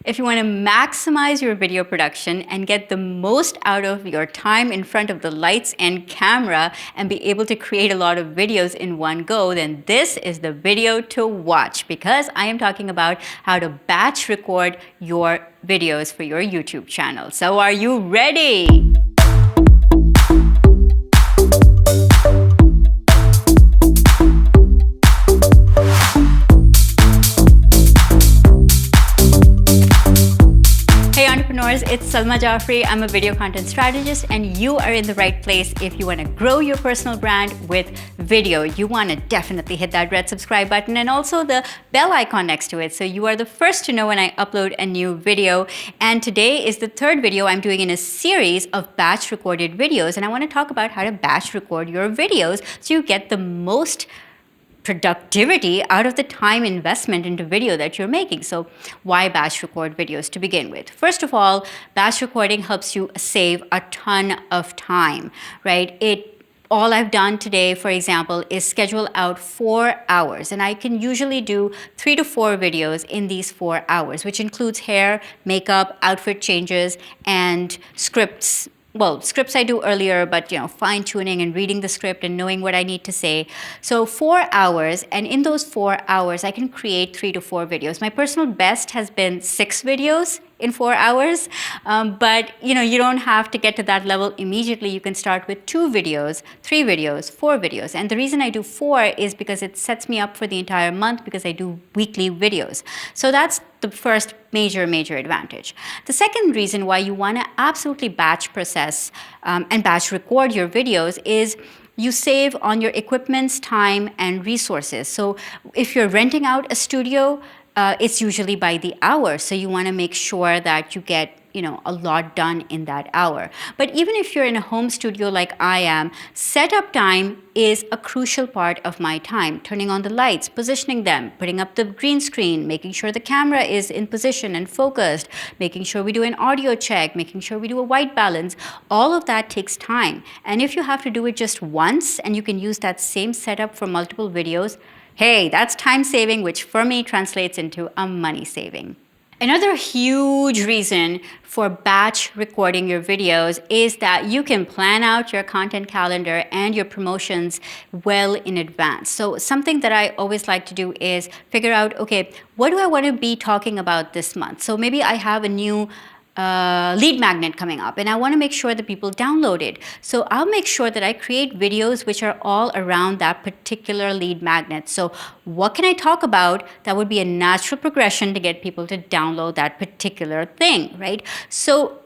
If you want to maximize your video production and get the most out of your time in front of the lights and camera and be able to create a lot of videos in one go, then this is the video to watch, because I am talking about how to batch record your videos for your YouTube channel. So are you ready? It's Salma Jafri. I'm a video content strategist, and you are in the right place if you want to grow your personal brand with video. You want to definitely hit that red subscribe button and also the bell icon next to it, so you are the first to know when I upload a new video. And today is the third video I'm doing in a series of batch recorded videos, and I want to talk about how to batch record your videos so you get the most productivity out of the time investment into video that you're making. So why batch record videos to begin with? First of all, batch recording helps you save a ton of time, right? All I've done today, for example, is schedule out 4 hours, and I can usually do 3 to 4 videos in these 4 hours, which includes hair, makeup, outfit changes, and scripts. Well, scripts I do earlier, but fine tuning and reading the script and knowing what I need to say. So 4 hours, and in those 4 hours, I can create 3 to 4 videos. My personal best has been 6 videos in 4 hours, but you don't have to get to that level immediately. You can start with 2 videos, 3 videos, 4 videos. And the reason I do 4 is because it sets me up for the entire month, because I do weekly videos. So that's the first major advantage. The second reason why you want to absolutely batch process and batch record your videos is you save on your equipment's time and resources. So if you're renting out a studio, it's usually by the hour, so you want to make sure that you get a lot done in that hour. But even if you're in a home studio like I am, setup time is a crucial part of my time. Turning on the lights, positioning them, putting up the green screen, making sure the camera is in position and focused, making sure we do an audio check, making sure we do a white balance. All of that takes time. And if you have to do it just once and you can use that same setup for multiple videos, hey, that's time saving, which for me translates into a money saving. Another huge reason for batch recording your videos is that you can plan out your content calendar and your promotions well in advance. So something that I always like to do is figure out, okay, what do I want to be talking about this month? So maybe I have a new lead magnet coming up, and I want to make sure that people download it. So I'll make sure that I create videos which are all around that particular lead magnet. So what can I talk about that would be a natural progression to get people to download that particular thing, right? So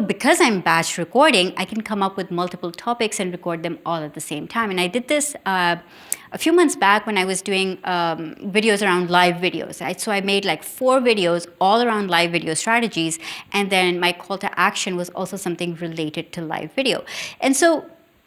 because I'm batch recording, I can come up with multiple topics and record them all at the same time. And I did this a few months back when I was doing videos around live videos. Right? So I made like 4 videos all around live video strategies, and then my call to action was also something related to live video. And so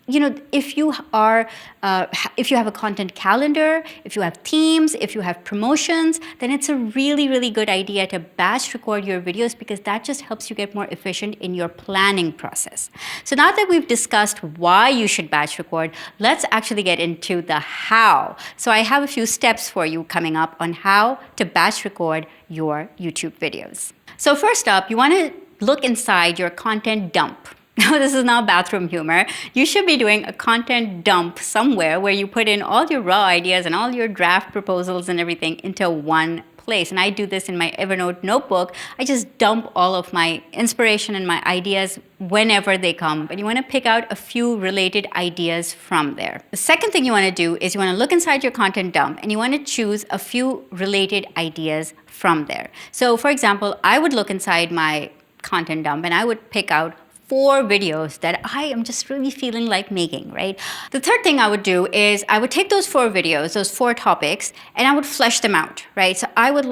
if you have a content calendar, if you have themes, if you have promotions, then it's a really good idea to batch record your videos, because that just helps you get more efficient in your planning process. So now that we've discussed why you should batch record, let's actually get into the how. So I have a few steps for you coming up on how to batch record your YouTube videos. So first up, you want to look inside your content dump. Now, this is not bathroom humor. You should be doing a content dump somewhere where you put in all your raw ideas and all your draft proposals and everything into one place. And I do this in my Evernote notebook. I just dump all of my inspiration and my ideas whenever they come. But you want to pick out a few related ideas from there. The second thing you want to do is you want to look inside your content dump and you want to choose a few related ideas from there. So for example, I would look inside my content dump and I would pick out 4 videos that I am just really feeling like making, right? The third thing I would do is I would take those 4 videos, those 4 topics, and I would flesh them out, right? So I would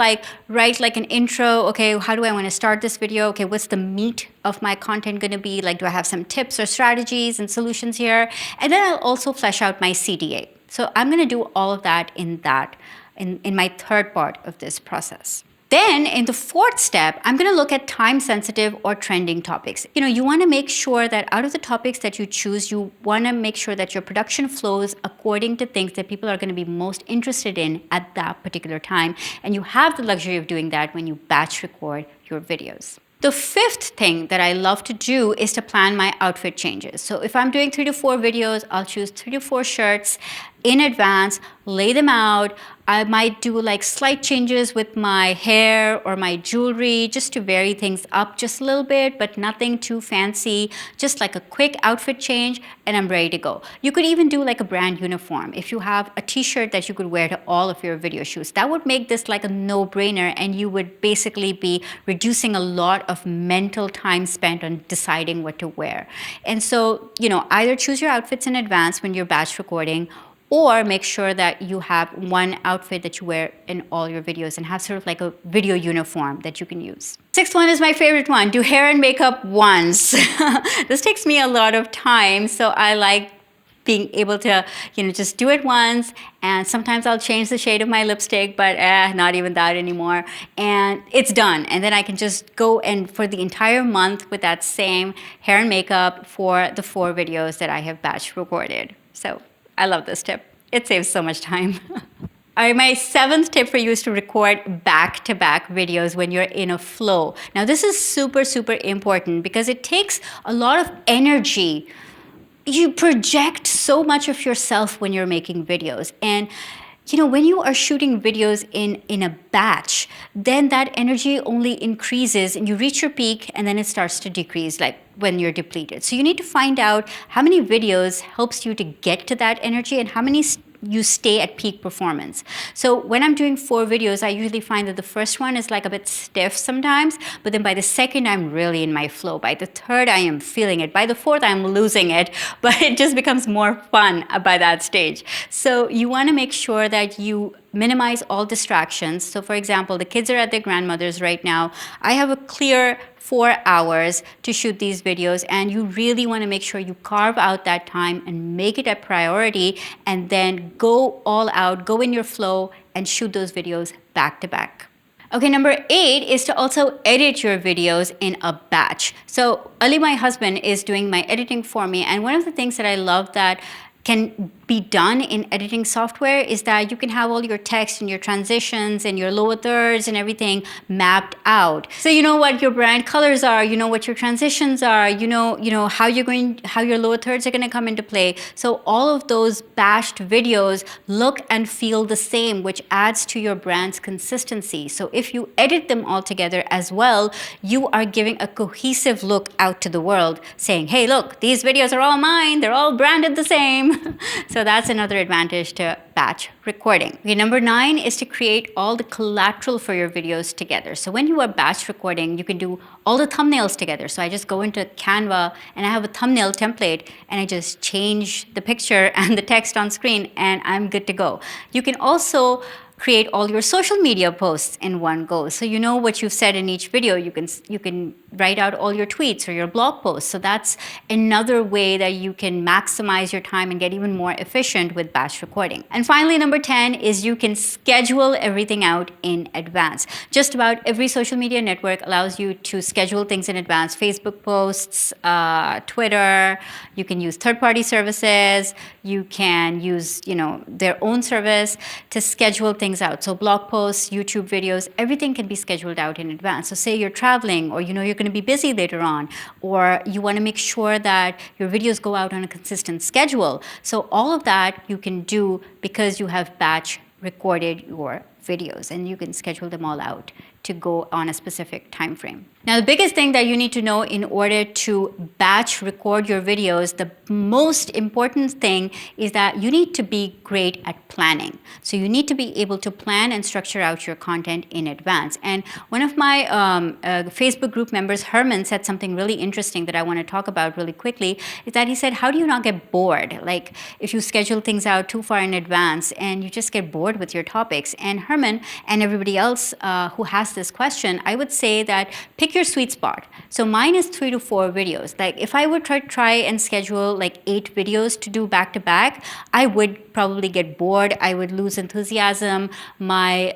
write like an intro. Okay, how do I want to start this video? Okay, what's the meat of my content going to be? Like, do I have some tips or strategies and solutions here? And then I'll also flesh out my CTA. So I'm going to do all of that in my third part of this process. Then in the fourth step, I'm going to look at time sensitive or trending topics. You want to make sure that out of the topics that you choose, you want to make sure that your production flows according to things that people are going to be most interested in at that particular time. And you have the luxury of doing that when you batch record your videos. The fifth thing that I love to do is to plan my outfit changes. So if I'm doing 3 to 4 videos, I'll choose 3 to 4 shirts in advance, lay them out. I might do like slight changes with my hair or my jewelry just to vary things up just a little bit, but nothing too fancy, just like a quick outfit change and I'm ready to go. You could even do like a brand uniform. If you have a t-shirt that you could wear to all of your video shoots, that would make this like a no-brainer, and you would basically be reducing a lot of mental time spent on deciding what to wear. And so, either choose your outfits in advance when you're batch recording, or make sure that you have one outfit that you wear in all your videos and have sort of like a video uniform that you can use. Sixth one is my favorite one, do hair and makeup once. This takes me a lot of time, so I like being able to, just do it once, and sometimes I'll change the shade of my lipstick, but not even that anymore, and it's done. And then I can just go and for the entire month with that same hair and makeup for the 4 videos that I have batch recorded. So I love this tip. It saves so much time. All right, my 7th tip for you is to record back-to-back videos when you're in a flow. Now, this is super, super important because it takes a lot of energy. You project so much of yourself when you're making videos. And when you are shooting videos in a batch, then that energy only increases and you reach your peak and then it starts to decrease, like when you're depleted. So you need to find out how many videos helps you to get to that energy and how many you stay at peak performance. So when I'm doing 4 videos, I usually find that the first one is like a bit stiff sometimes, but then by the second, I'm really in my flow. By the third, I am feeling it. By the fourth, I'm losing it, but it just becomes more fun by that stage. So you want to make sure that you minimize all distractions. So for example, the kids are at their grandmother's right now. I have a clear 4 hours to shoot these videos, and you really want to make sure you carve out that time and make it a priority, and then go all out, go in your flow and shoot those videos back to back. Okay, number 8 is to also edit your videos in a batch. So Ali, my husband, is doing my editing for me, and one of the things that I love that can be done in editing software is that you can have all your text and your transitions and your lower thirds and everything mapped out. So you know what your brand colors are, you know what your transitions are, you know how your lower thirds are going to come into play. So all of those batched videos look and feel the same, which adds to your brand's consistency. So if you edit them all together as well, you are giving a cohesive look out to the world, saying, hey, look, these videos are all mine, they're all branded the same. So that's another advantage to batch recording. Okay, number 9 is to create all the collateral for your videos together. So when you are batch recording, you can do all the thumbnails together. So I just go into Canva and I have a thumbnail template and I just change the picture and the text on screen and I'm good to go. You can also create all your social media posts in one go. So you know what you've said in each video. You can write out all your tweets or your blog posts. So that's another way that you can maximize your time and get even more efficient with batch recording. And finally, number 10 is you can schedule everything out in advance. Just about every social media network allows you to schedule things in advance. Facebook posts, Twitter, you can use third-party services, you can use their own service to schedule things out. So blog posts, YouTube videos, everything can be scheduled out in advance. So say you're traveling, or you're going to be busy later on, or you want to make sure that your videos go out on a consistent schedule. So all of that you can do because you have batch recorded your videos and you can schedule them all out to go on a specific time frame. Now, the biggest thing that you need to know in order to batch record your videos, the most important thing is that you need to be great at planning. So you need to be able to plan and structure out your content in advance. And one of my Facebook group members, Herman, said something really interesting that I want to talk about really quickly, is that he said, how do you not get bored? Like if you schedule things out too far in advance and you just get bored with your topics. And Herman and everybody else who has asked this question, I would say that pick your sweet spot. So mine is 3 to 4 videos. Like if I would try and schedule like 8 videos to do back to back, I would probably get bored. I would lose enthusiasm. My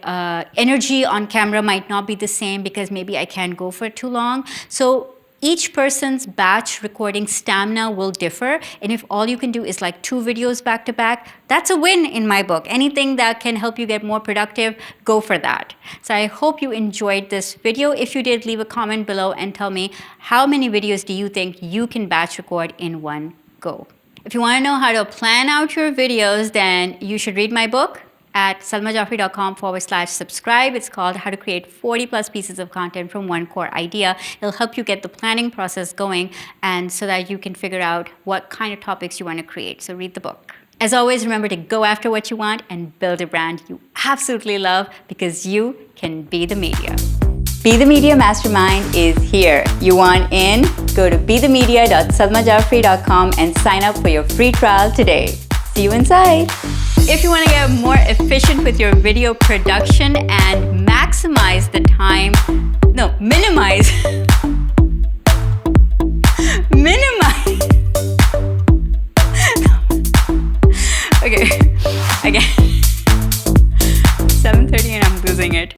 energy on camera might not be the same because maybe I can't go for too long. So each person's batch recording stamina will differ, and if all you can do is like 2 videos back to back, that's a win in my book. Anything that can help you get more productive, go for that. So I hope you enjoyed this video. If you did, leave a comment below and tell me how many videos do you think you can batch record in one go. If you want to know how to plan out your videos, then you should read my book at salmajafri.com/subscribe. It's called How to Create 40+ Pieces of Content from One Core Idea. It'll help you get the planning process going and so that you can figure out what kind of topics you want to create. So read the book. As always, remember to go after what you want and build a brand you absolutely love, because you can be the media. Be the Media Mastermind is here. You want in? Go to bethemedia.salmajafri.com and sign up for your free trial today. See you inside. If you want to get more efficient with your video production and minimize